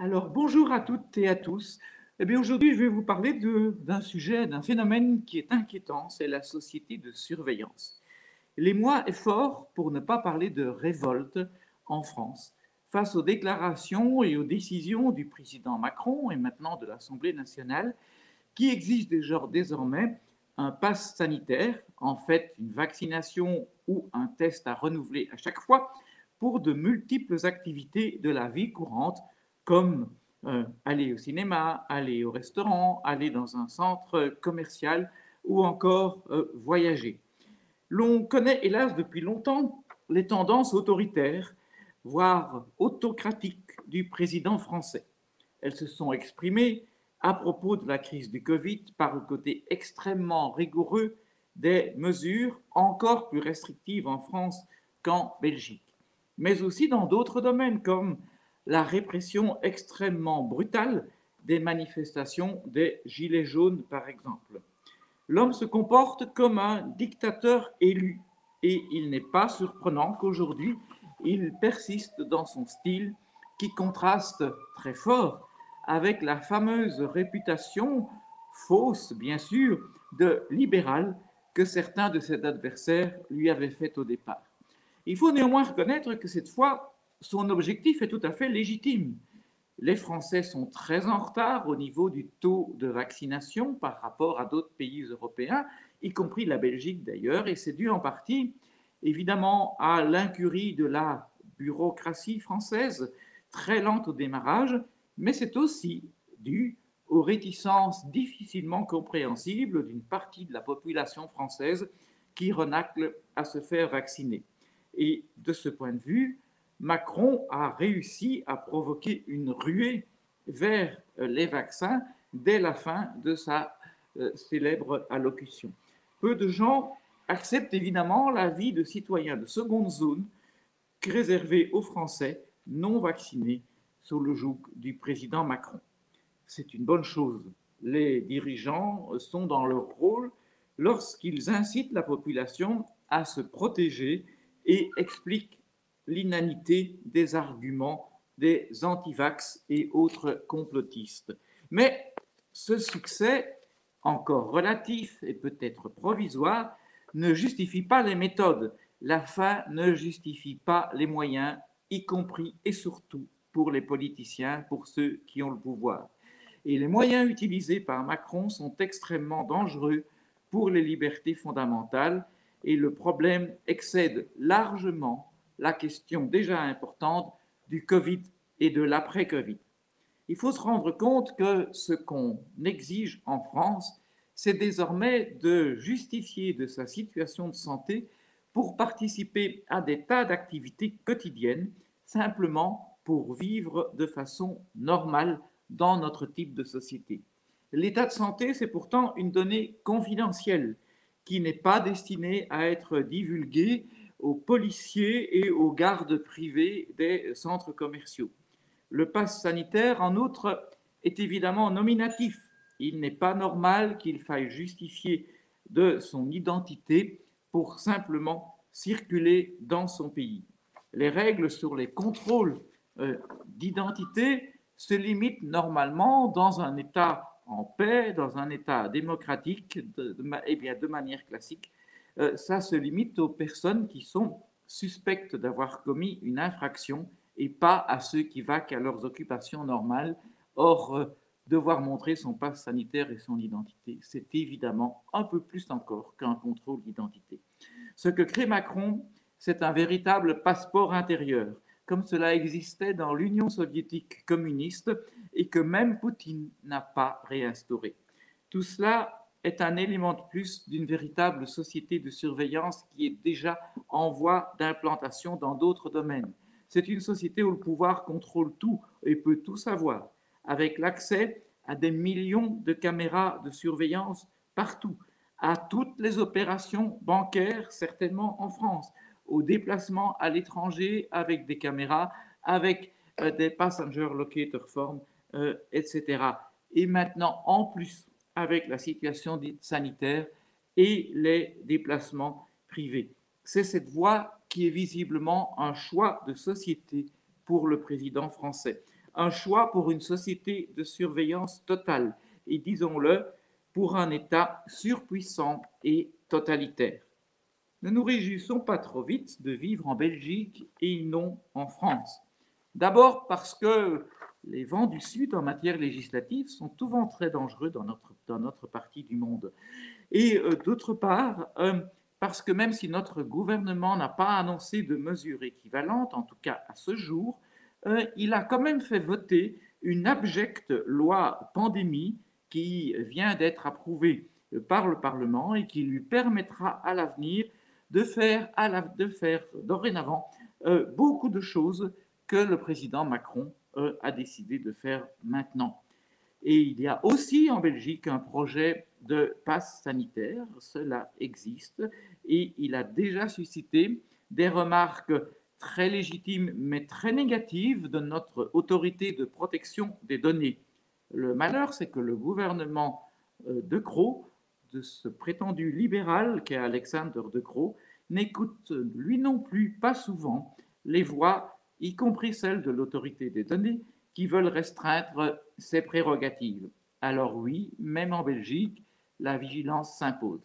Alors, bonjour à toutes et à tous. Eh bien, aujourd'hui, je vais vous parler d'un sujet, d'un phénomène qui est inquiétant, c'est la société de surveillance. L'émoi est fort, pour ne pas parler de révolte, en France, face aux déclarations et aux décisions du président Macron et maintenant de l'Assemblée nationale, qui exigent désormais un pass sanitaire, en fait une vaccination ou un test à renouveler à chaque fois, pour de multiples activités de la vie courante, comme aller au cinéma, aller au restaurant, aller dans un centre commercial ou encore voyager. L'on connaît hélas depuis longtemps les tendances autoritaires, voire autocratiques du président français. Elles se sont exprimées à propos de la crise du Covid par le côté extrêmement rigoureux des mesures encore plus restrictives en France qu'en Belgique, mais aussi dans d'autres domaines comme la répression extrêmement brutale des manifestations des Gilets jaunes, par exemple. L'homme se comporte comme un dictateur élu et il n'est pas surprenant qu'aujourd'hui il persiste dans son style qui contraste très fort avec la fameuse réputation, fausse bien sûr, de libéral que certains de ses adversaires lui avaient faite au départ. Il faut néanmoins reconnaître que cette fois, son objectif est tout à fait légitime. Les Français sont très en retard au niveau du taux de vaccination par rapport à d'autres pays européens, y compris la Belgique d'ailleurs, et c'est dû en partie évidemment à l'incurie de la bureaucratie française, très lente au démarrage, mais c'est aussi dû aux réticences difficilement compréhensibles d'une partie de la population française qui renacle à se faire vacciner. Et de ce point de vue, Macron a réussi à provoquer une ruée vers les vaccins dès la fin de sa célèbre allocution. Peu de gens acceptent évidemment l'avis de citoyens de seconde zone réservé aux Français non vaccinés sous le joug du président Macron. C'est une bonne chose. Les dirigeants sont dans leur rôle lorsqu'ils incitent la population à se protéger et expliquent l'inanité des arguments des antivax et autres complotistes. Mais ce succès, encore relatif et peut-être provisoire, ne justifie pas les méthodes. La fin ne justifie pas les moyens, y compris et surtout pour les politiciens, pour ceux qui ont le pouvoir. Et les moyens utilisés par Macron sont extrêmement dangereux pour les libertés fondamentales et le problème excède largement la question déjà importante du Covid et de l'après-Covid. Il faut se rendre compte que ce qu'on exige en France, c'est désormais de justifier de sa situation de santé pour participer à des tas d'activités quotidiennes, simplement pour vivre de façon normale dans notre type de société. L'état de santé, c'est pourtant une donnée confidentielle qui n'est pas destinée à être divulguée aux policiers et aux gardes privés des centres commerciaux. Le pass sanitaire, en outre, est évidemment nominatif. Il n'est pas normal qu'il faille justifier de son identité pour simplement circuler dans son pays. Les règles sur les contrôles d'identité se limitent normalement dans un État en paix, dans un État démocratique, de manière classique. Ça se limite aux personnes qui sont suspectes d'avoir commis une infraction et pas à ceux qui vaquent à leurs occupations normales. Or, devoir montrer son passe sanitaire et son identité, c'est évidemment un peu plus encore qu'un contrôle d'identité. Ce que crée Macron, c'est un véritable passeport intérieur, comme cela existait dans l'Union soviétique communiste et que même Poutine n'a pas réinstauré. Tout cela est un élément de plus d'une véritable société de surveillance qui est déjà en voie d'implantation dans d'autres domaines. C'est une société où le pouvoir contrôle tout et peut tout savoir, avec l'accès à des millions de caméras de surveillance partout, à toutes les opérations bancaires, certainement en France, aux déplacements à l'étranger avec des caméras, avec des passenger locator forms, etc. Et maintenant, en plus, avec la situation sanitaire et les déplacements privés. C'est cette voie qui est visiblement un choix de société pour le président français. un choix pour une société de surveillance totale et, disons-le, pour un État surpuissant et totalitaire. Ne nous réjouissons pas trop vite de vivre en Belgique et non en France. D'abord parce que les vents du Sud en matière législative sont souvent très dangereux dans notre partie du monde. Et d'autre part, parce que même si notre gouvernement n'a pas annoncé de mesures équivalentes, en tout cas à ce jour, il a quand même fait voter une abjecte loi pandémie qui vient d'être approuvée par le Parlement et qui lui permettra à l'avenir de faire dorénavant beaucoup de choses que le président Macron a décidé de faire maintenant. Et il y a aussi en Belgique un projet de passe sanitaire, cela existe, et il a déjà suscité des remarques très légitimes mais très négatives de notre autorité de protection des données. Le malheur, c'est que le gouvernement De Croo, de ce prétendu libéral qu'est Alexander De Croo, n'écoute lui non plus pas souvent les voix, y compris celles de l'autorité des données, qui veulent restreindre ses prérogatives. Alors oui, même en Belgique, la vigilance s'impose.